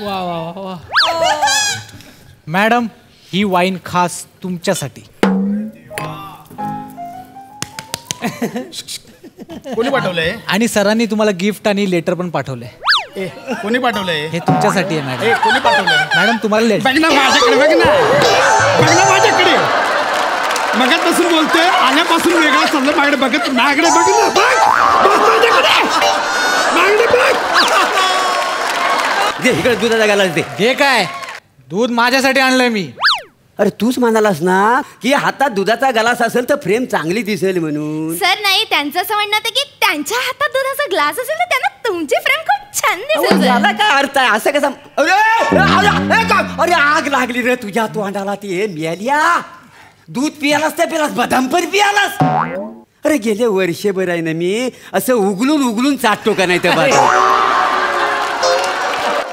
वा वा वा वा. मॅडम ही वाईन खास तुमच्यासाठी. कोणी पाठवलंय? आणि सरांनी तुम्हाला गिफ्ट आणि लेटर पण पाठवलंय. कोणी पाठवलंय? हे तुमच्यासाठी आहे मॅडम. कोणी पाठवलंय? मॅडम तुम्हाला लेटर. बघ ना माझ्याकडे, बघ ना, बघ ना माझ्याकडे. मगापासून बोलतोय, आल्यापासून वेगळा चाललं. माझ्याकडे बघत, माझ्याकडे बघ ना, बघ माझ्याकडे, माझ्याकडे बघ. दे इकडे दुधाचा ग्लास दे. हे काय दूध माझ्यासाठी आणलंय मी. अरे तूच म्हणालास ना की हातात दुधाचा ग्लास असेल तर फ्रेम चांगली दिसेल म्हणून. सर नाही, त्यांचं असं म्हणणं होतं की त्यांच्या हातात दुधाचा ग्लास असेल तर त्यांना तुमची फ्रेम खूप छान दिसेल. याला काय अर्थ आहे असं कसं? अरे आग लागली रे तुझ्या तोंडाला. ती मेल्या. दूध पियालास त्या पिलास, बदाम पण पियालास. अरे गेले वर्षभर आहे ना मी असं उगलून उगलून चाटतो का नाही त्या बाजू.